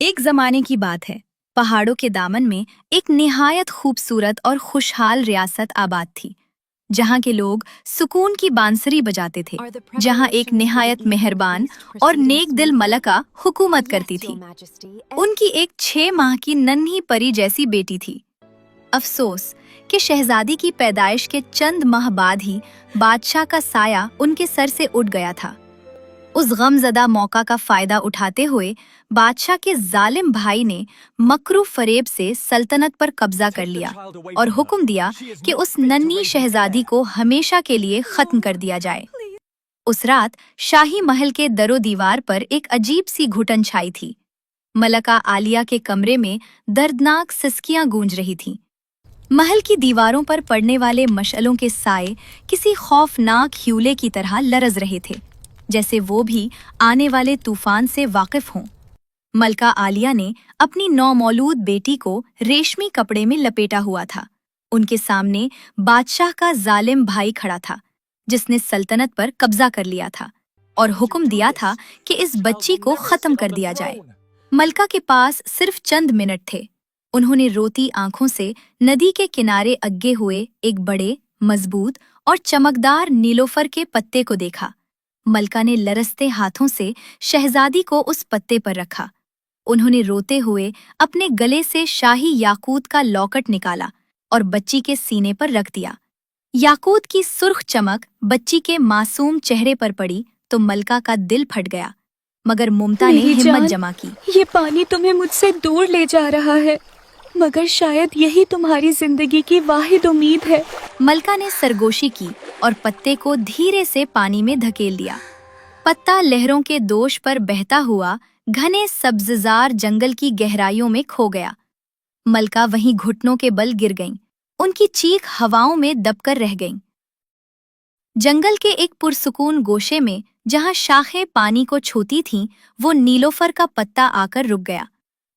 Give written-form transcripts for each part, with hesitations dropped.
एक जमाने की बात है। पहाड़ों के दामन में एक निहायत खूबसूरत और खुशहाल रियासत आबाद थी, जहाँ के लोग सुकून की बांसुरी बजाते थे, जहाँ एक निहायत मेहरबान और नेक दिल मलका हुकूमत करती थी। उनकी एक 6 माह की नन्ही परी जैसी बेटी थी। अफसोस कि शहजादी की पैदाइश के चंद माह बाद ही बादशाह का साया उनके सर से उठ गया था। उस गमज़दा मौका का फायदा उठाते हुए बादशाह के जालिम भाई ने मकरू फरेब से सल्तनत पर कब्जा कर लिया और हुक्म दिया कि उस नन्ही शहजादी को हमेशा के लिए खत्म कर दिया जाए। उस रात शाही महल के दरो दीवार पर एक अजीब सी घुटन छाई थी। मलका आलिया के कमरे में दर्दनाक सिसकियां गूंज रही थीं। महल की दीवारों पर पड़ने वाले मशअलों के साए किसी खौफनाक ह्यूले की तरह लरज रहे थे, जैसे वो भी आने वाले तूफान से वाकिफ हों। मलका आलिया ने अपनी नौमौलूद बेटी को रेशमी कपड़े में लपेटा हुआ था। उनके सामने बादशाह का जालिम भाई खड़ा था, जिसने सल्तनत पर कब्जा कर लिया था और हुक्म दिया था कि इस बच्ची को खत्म कर दिया जाए। मलका के पास सिर्फ चंद मिनट थे। उन्होंने रोती आंखों से नदी के किनारे अग्गे हुए एक बड़े, मजबूत और चमकदार नीलोफर के पत्ते को देखा। मलका ने लरसते हाथों से शहजादी को उस पत्ते पर रखा। उन्होंने रोते हुए अपने गले से शाही याकूत का लॉकेट निकाला और बच्ची के सीने पर रख दिया। याकूत की सुर्ख चमक बच्ची के मासूम चेहरे पर पड़ी तो मलका का दिल फट गया, मगर मुमता ने हिम्मत जमा की। ये पानी तुम्हें मुझसे दूर ले जा रहा है, मगर शायद यही तुम्हारी जिंदगी की वाहिद उम्मीद है। मलका ने सरगोशी की और पत्ते को धीरे से पानी में धकेल दिया। पत्ता लहरों के दोष पर बहता हुआ घने सब्ज़जार जंगल की गहराइयों में खो गया। मलका वहीं घुटनों के बल गिर गईं। उनकी चीख हवाओं में दबकर रह गईं। जंगल के एक पुरसुकून गोशे में, जहां शाखें पानी को छूती थीं, वो नीलोफर का पत्ता आकर रुक गया।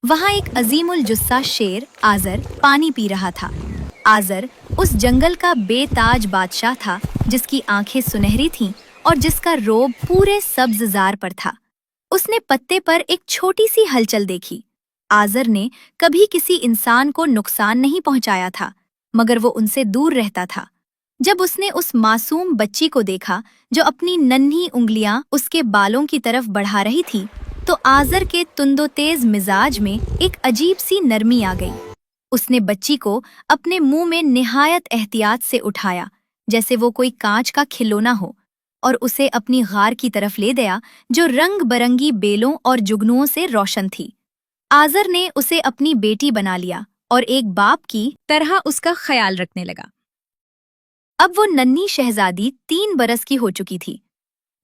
वहां एक अजीमुल जुस्सा शेर आजर पानी पी रहा था। आजर उस जंगल का बेताज बादशाह था, जिसकी आंखें सुनहरी थीं और जिसका रोब पूरे सब्ज़जार पर था। उसने पत्ते पर एक छोटी सी हलचल देखी। आजर ने कभी किसी इंसान को नुकसान नहीं पहुंचाया था, मगर वो उनसे दूर रहता था। जब उसने उस मासूम बच्ची को देखा जो अपनी नन्ही उंगलियां उसके बालों की तरफ बढ़ा रही थी, तो आजर के तुंदो-तेज मिजाज में एक अजीब सी नरमी आ गई। उसने बच्ची को अपने मुंह में निहायत एहतियात से उठाया, जैसे वो कोई कांच का खिलौना हो, और उसे अपनी गार की तरफ ले गया, जो रंग बरंगी बेलों और जुगनुओं से रोशन थी। आजर ने उसे अपनी बेटी बना लिया और एक बाप की तरह उसका ख्याल रखने लगा। अब वो नन्ही शहजादी 3 बरस की हो चुकी थी।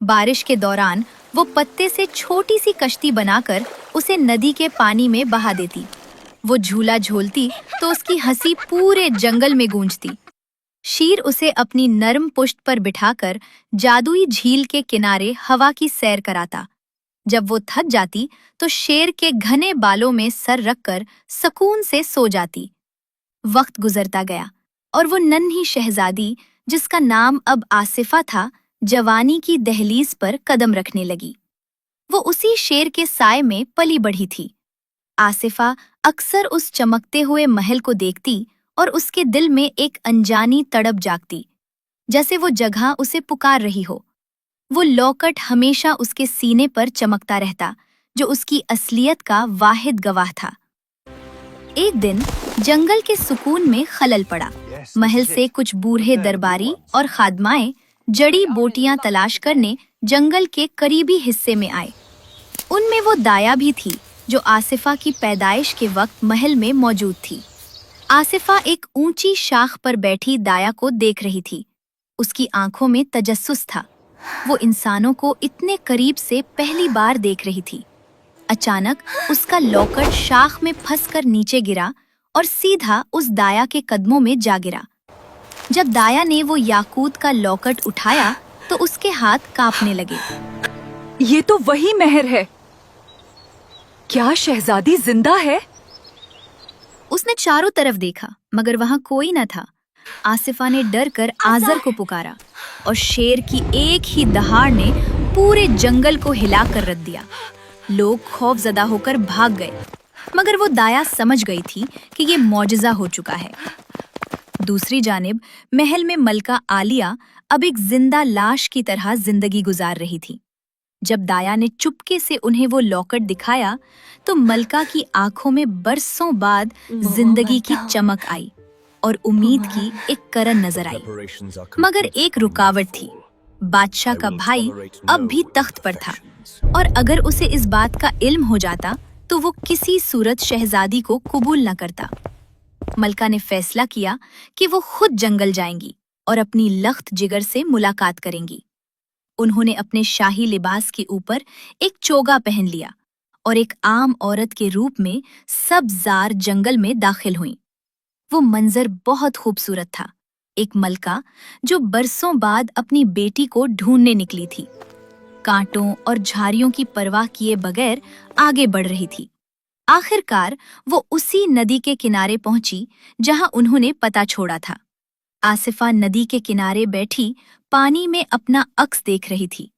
बारिश के दौरान वो पत्ते से छोटी सी कश्ती बनाकर उसे नदी के पानी में बहा देती। वो झूला झूलती तो उसकी हंसी पूरे जंगल में गूंजती। शीर उसे अपनी नर्म पुश्त पर बिठाकर जादुई झील के किनारे हवा की सैर कराता। जब वो थक जाती तो शेर के घने बालों में सर रखकर सुकून से सो जाती। वक्त गुजरता गया और वो नन्ही शहजादी, जिसका नाम अब आसिफा था, जवानी की दहलीज पर कदम रखने लगी। वो उसी शेर के साए में पली बढ़ी थी। आसिफा अक्सर उस चमकते हुए महल को देखती और उसके दिल में एक अनजानी तड़प जागती, जैसे वो जगह उसे पुकार रही हो। वो लॉकेट हमेशा उसके सीने पर चमकता रहता, जो उसकी असलियत का वाहिद गवाह था। एक दिन जंगल के सुकून में खलल पड़ा। महल से कुछ बूढ़े दरबारी और खादमाएं जड़ी बोटियां तलाश करने जंगल के करीबी हिस्से में आए। उनमें वो दाया भी थी, जो आसिफा की पैदाइश के वक्त महल में मौजूद थी। आसिफा एक ऊंची शाख पर बैठी दाया को देख रही थी। उसकी आंखों में तजस्सुस था। वो इंसानों को इतने करीब से पहली बार देख रही थी। अचानक उसका लॉकेट शाख में फंसकर नीचे गिरा और सीधा उस दाया के कदमों में जा गिरा। जब दाया ने वो याकूत का लॉकेट उठाया तो उसके हाथ कांपने लगे। ये तो वही मेहर है। क्या शहजादी जिंदा है? उसने चारों तरफ देखा, मगर वहां कोई न था। आसिफा ने डर कर आजर को पुकारा और शेर की एक ही दहाड़ ने पूरे जंगल को हिलाकर रख दिया। लोग खौफजदा होकर भाग गए, मगर वो दाया समझ गई थी कि ये मौजज़ा हो चुका है। दूसरी जानिब महल में मलका आलिया अब एक जिंदा लाश की तरह जिंदगी गुजार रही थी। जब दाया ने चुपके से उन्हें वो लॉकेट दिखाया तो मलका की आंखों में बरसों बाद जिंदगी की चमक आई और उम्मीद की एक करन नजर आई। मगर एक रुकावट थी। बादशाह का भाई अब भी तख्त पर था और अगर उसे इस बात का इल्म हो जाता तो वो किसी सूरत शहजादी को कबूल न करता। मलका ने फैसला किया कि वो खुद जंगल जाएंगी और अपनी लख्त जिगर से मुलाकात करेंगी। उन्होंने अपने शाही लिबास के ऊपर एक चोगा पहन लिया और एक आम औरत के रूप में सब्ज़ार जंगल में दाखिल हुईं। वो मंजर बहुत खूबसूरत था। एक मलका जो बरसों बाद अपनी बेटी को ढूंढने निकली थी, कांटों और झाड़ियों की परवाह किए बगैर आगे बढ़ रही थी। आखिरकार वो उसी नदी के किनारे पहुंची जहां उन्होंने पता छोड़ा था। आसिफा नदी के किनारे बैठी पानी में अपना अक्स देख रही थी।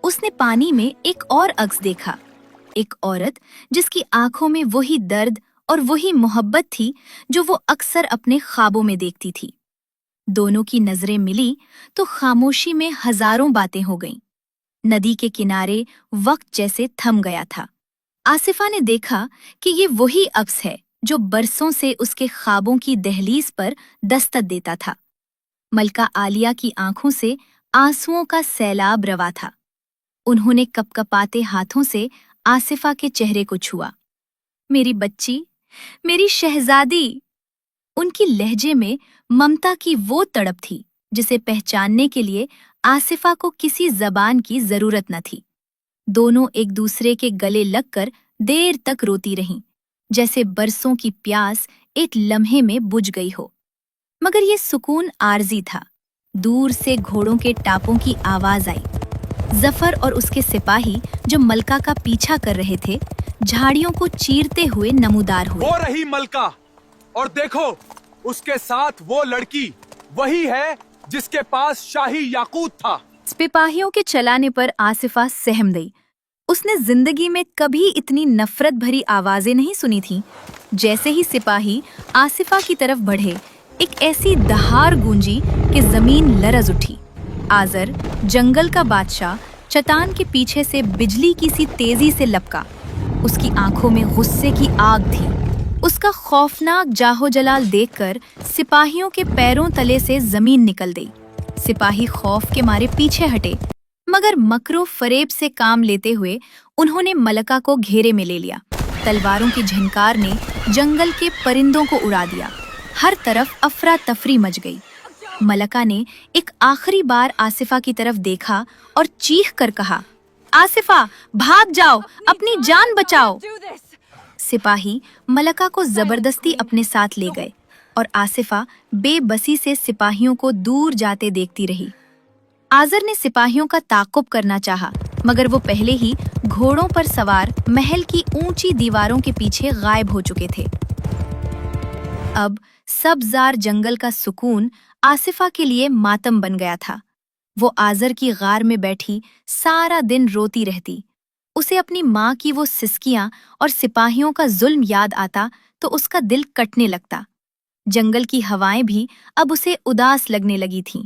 उसने पानी में एक और अक्स देखा, एक औरत जिसकी आंखों में वही दर्द और वही मोहब्बत थी जो वो अक्सर अपने ख्वाबों में देखती थी। दोनों की नजरें मिली तो खामोशी में हजारों बातें हो गईं। नदी के किनारे वक्त जैसे थम गया था। आसिफा ने देखा कि ये वही अक्स है जो बरसों से उसके ख्वाबों की दहलीज पर दस्तक देता था। मलका आलिया की आंखों से आंसुओं का सैलाब रवा था। उन्होंने कपकपाते हाथों से आसिफा के चेहरे को छुआ। मेरी बच्ची, मेरी शहजादी। उनकी लहजे में ममता की वो तड़प थी जिसे पहचानने के लिए आसिफा को किसी जबान की जरूरत न थी। दोनों एक दूसरे के गले लगकर देर तक रोती रहीं, जैसे बरसों की प्यास एक लम्हे में बुझ गई हो। मगर ये सुकून आर्जी था। दूर से घोड़ों के टापों की आवाज आई। जफर और उसके सिपाही जो मलका का पीछा कर रहे थे, झाड़ियों को चीरते हुए नमूदार हुए। वो रही मलका, और देखो उसके साथ वो लड़की, वही है जिसके पास शाही याकूत था। सिपाहियों के चलाने पर आसिफा सहम गई। उसने जिंदगी में कभी इतनी नफरत भरी आवाजें नहीं सुनी थीं। जैसे ही सिपाही आसिफा की तरफ बढ़े, एक ऐसी दहाड़ गूंजी कि जमीन लरज उठी। आजर, जंगल का बादशाह, चट्टान के पीछे से बिजली की सी तेजी से लपका। उसकी आंखों में गुस्से की आग थी। उसका खौफनाक जाहो जलाल देखकर सिपाहियों के पैरों तले से जमीन निकल गई। सिपाही खौफ के मारे पीछे हटे, मगर मकरो फरेब से काम लेते हुए उन्होंने मलका को घेरे में ले लिया। तलवारों की झनकार ने जंगल के परिंदों को उड़ा दिया। हर तरफ अफरा तफरी मच गई। मलका ने एक आखिरी बार आसिफा की तरफ देखा और चीख कर कहा, आसिफा, भाग जाओ, अपनी जान बचाओ। सिपाही मलका को जबरदस्ती अपने साथ ले गए और आसिफा बेबसी से सिपाहियों को दूर जाते देखती रही। आजर ने सिपाहियों का ताक़ुब करना चाहा, मगर वो पहले ही घोड़ों पर सवार महल की ऊंची दीवारों के पीछे गायब हो चुके थे। अब सब्ज़ार जंगल का सुकून आसिफा के लिए मातम बन गया था। वो आजर की गार में बैठी सारा दिन रोती रहती। उसे अपनी माँ की वो सिसकियां और सिपाहियों का जुल्म याद आता तो उसका दिल कटने लगता। जंगल की हवाएं भी अब उसे उदास लगने लगी थीं।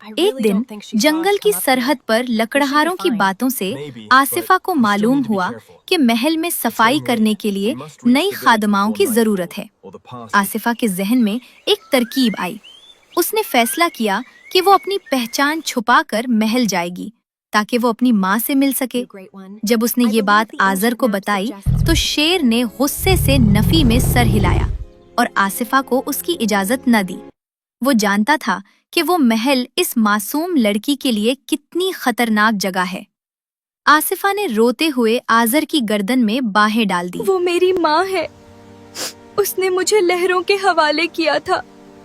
एक दिन जंगल की सरहद पर लकड़हारों की बातों से आसिफा को मालूम हुआ कि महल में सफाई करने के लिए नई खादमाओं की जरूरत है। आसिफा के जहन में एक तरकीब आई। उसने फैसला किया कि वो अपनी पहचान छुपाकर महल जाएगी ताकि वो अपनी माँ से मिल सके। जब उसने ये बात आजर को बताई तो शेर ने गुस्से से नफी में सर हिलाया और आसिफा को उसकी इजाजत न दी। वो जानता था कि वो महल इस मासूम लड़की के लिए कितनी खतरनाक जगह है। आसिफा ने रोते हुए आजर की गर्दन में बाहें डाल दी। वो मेरी माँ है। उसने मुझे लहरों के हवाले किया था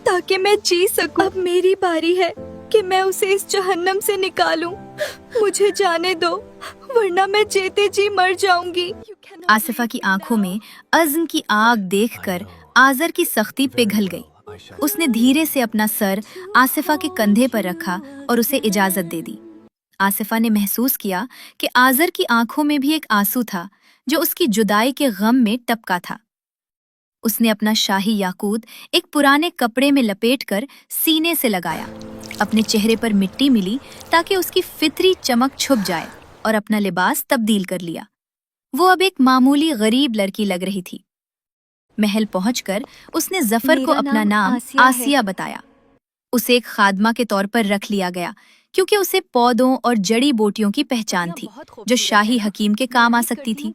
ताकि मैं जी सकूं। अब मेरी बारी है कि मैं उसे इस जहन्नम से निकालूं। मुझे जाने दो, वरना मैं जीते जी मर जाऊंगी। आसिफा की आंखों में अज़्म की आग देखकर आजर की सख्ती पिघल गई। उसने धीरे से अपना सर आसिफा के कंधे पर रखा और उसे इजाजत दे दी। आसिफा ने महसूस किया कि आज़र की आंखों में भी एक आंसू था जो उसकी जुदाई के गम में टपका था। उसने अपना शाही याकूत एक पुराने कपड़े में लपेटकर सीने से लगाया। अपने चेहरे पर मिट्टी मिली ताकि उसकी फितरी चमक छुप जाए और अपना लिबास तब्दील कर लिया। वो अब एक मामूली गरीब लड़की लग रही थी। महल पहुंचकर उसने जफर को मेरा अपना नाम नाम आसिया है। आसिया बताया। उसे एक खादमा के तौर पर रख लिया गया क्योंकि उसे पौधों और जड़ी बूटियों की पहचान थी जो शाही हकीम के काम आ सकती थी।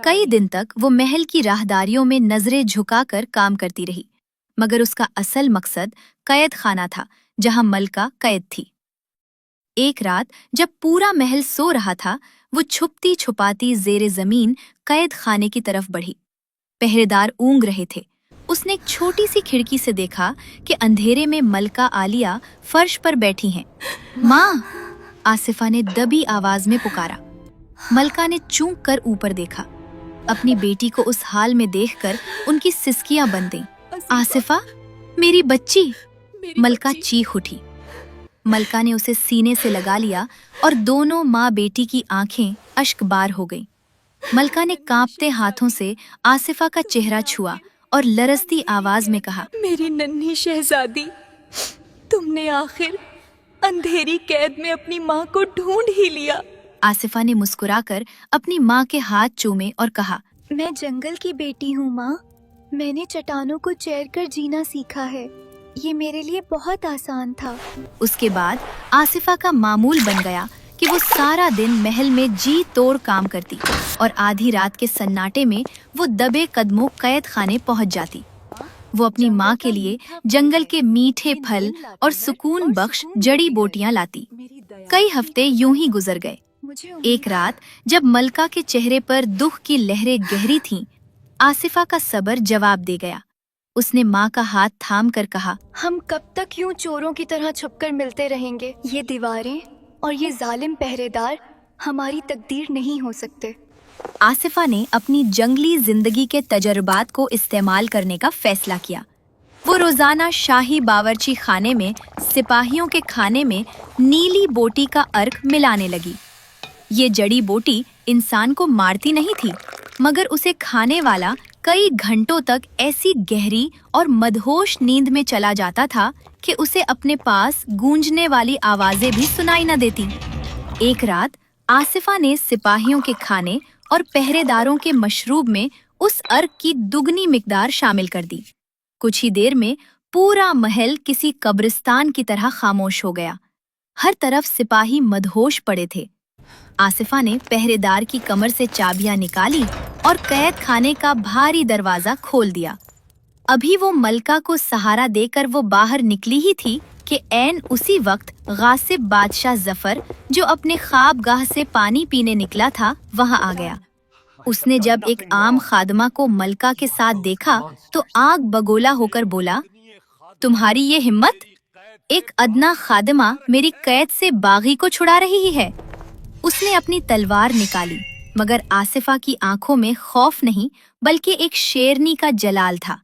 कई दिन तक वो महल की राहदारियों में नजरें झुकाकर काम करती रही, मगर उसका असल मकसद कैद खाना था जहां मलका कैद थी। एक रात जब पूरा महल सो रहा था, वो छुपती छुपाती जेरे जमीन कैद खाने की तरफ बढ़ी। पहरेदार ऊँग रहे थे। उसने एक छोटी सी खिड़की से देखा कि अंधेरे में मलका आलिया फर्श पर बैठी हैं। माँ! आसिफा ने दबी आवाज में पुकारा। मलका ने चूक कर ऊपर देखा। अपनी बेटी को उस हाल में देखकर उनकी सिसकियां बन गईं। आसिफा, मेरी बच्ची! मलका चीख उठी। मलका ने उसे सीने से लगा लिया और दोनों माँ बेटी की आंखें अश्कबार हो गईं। मलका ने कांपते हाथों से आसिफा का चेहरा छुआ और लरजती आवाज में कहा, मेरी नन्ही शहजादी, तुमने आखिर अंधेरी कैद में अपनी माँ को ढूंढ ही लिया। आसिफा ने मुस्कुराकर अपनी माँ के हाथ चूमे और कहा, मैं जंगल की बेटी हूँ माँ। मैंने चट्टानों को चैर कर जीना सीखा है। ये मेरे लिए बहुत आसान था। उसके बाद आसिफा का मामूल बन गया कि वो सारा दिन महल में जी तोड़ काम करती और आधी रात के सन्नाटे में वो दबे कदमों कैद खाने पहुंच जाती। वो अपनी माँ के लिए जंगल के मीठे फल और सुकून बख्श जड़ी बूटियां लाती। कई हफ्ते यूं ही गुजर गए। एक रात जब मलका के चेहरे पर दुख की लहरें गहरी थीं, आसिफा का सब्र जवाब दे गया। उसने माँ का हाथ थाम कर कहा, हम कब तक यूं चोरों की तरह छुपकर मिलते रहेंगे? ये दीवारें और ये जालिम पहरेदार हमारी तकदीर नहीं हो सकते। आसिफा ने अपनी जंगली जिंदगी के तजर्बात को इस्तेमाल करने का फैसला किया। वो रोजाना शाही बावर्ची खाने में सिपाहियों के खाने में नीली बोटी का अर्क मिलाने लगी। ये जड़ी बोटी इंसान को मारती नहीं थी, मगर उसे खाने वाला कई घंटों तक ऐसी गहरी और मदहोश नींद में चला जाता था कि उसे अपने पास गूंजने वाली आवाजें भी सुनाई न देती। एक रात आसिफा ने सिपाहियों के खाने और पहरेदारों के मशरूब में उस अर्क की दुगनी मिकदार शामिल कर दी। कुछ ही देर में पूरा महल किसी कब्रिस्तान की तरह खामोश हो गया। हर तरफ सिपाही मदहोश पड़े थे। आसिफा ने पहरेदार की कमर से चाबियां निकाली और कैद खाने का भारी दरवाजा खोल दिया। अभी वो मलका को सहारा देकर वो बाहर निकली ही थी कि ऐन उसी वक्त गासिब बादशाह जफर, जो अपने ख्वाबगाह से पानी पीने निकला था, वहां आ गया। उसने जब एक आम खादमा को मलका के साथ देखा तो आग बगोला होकर बोला, तुम्हारी ये हिम्मत? एक अदना खादमा मेरी कैद से बागी को छुड़ा रही है। उसने अपनी तलवार निकाली, मगर आसिफा की आंखों में खौफ नहीं बल्कि एक शेरनी का जलाल था।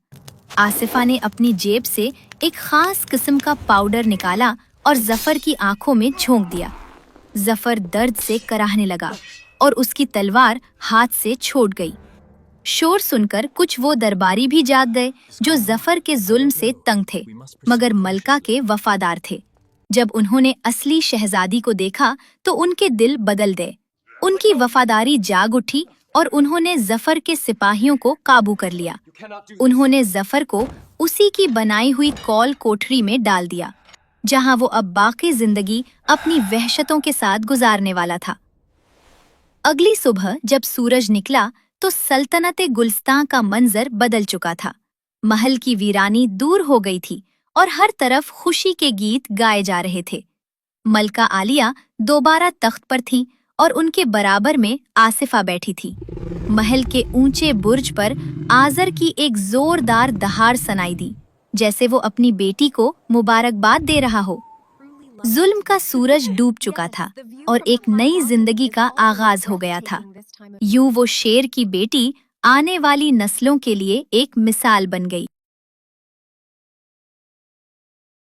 आसिफा ने अपनी जेब से एक खास किस्म का पाउडर निकाला और जफर की आंखों में झोंक दिया। जफर दर्द से कराहने लगा और उसकी तलवार हाथ से छूट गई। शोर सुनकर कुछ वो दरबारी भी जाग गए जो जफर के जुल्म से तंग थे, मगर मलका के वफादार थे। जब उन्होंने असली शहजादी को देखा तो उनके दिल बदल गए। उनकी वफादारी जाग उठी और उन्होंने जफर के सिपाहियों को काबू कर लिया। उन्होंने जफर को उसी की बनाई हुई कौल कोठरी में डाल दिया, जहां वो अब बाकी जिंदगी अपनी वहशतों के साथ गुजारने वाला था। अगली सुबह जब सूरज निकला तो सल्तनत गुलस्तां का मंजर बदल चुका था। महल की वीरानी दूर हो गई थी और हर तरफ खुशी के गीत गाए जा रहे थे। मलका आलिया दोबारा तख्त पर थी और उनके बराबर में आसिफा बैठी थी। महल के ऊंचे बुर्ज पर आज़र की एक जोरदार दहाड़ सुनाई दी, जैसे वो अपनी बेटी को मुबारकबाद दे रहा हो। जुल्म का सूरज डूब चुका था और एक नई जिंदगी का आगाज हो गया था। यूं वो शेर की बेटी आने वाली नस्लों के लिए एक मिसाल बन गई।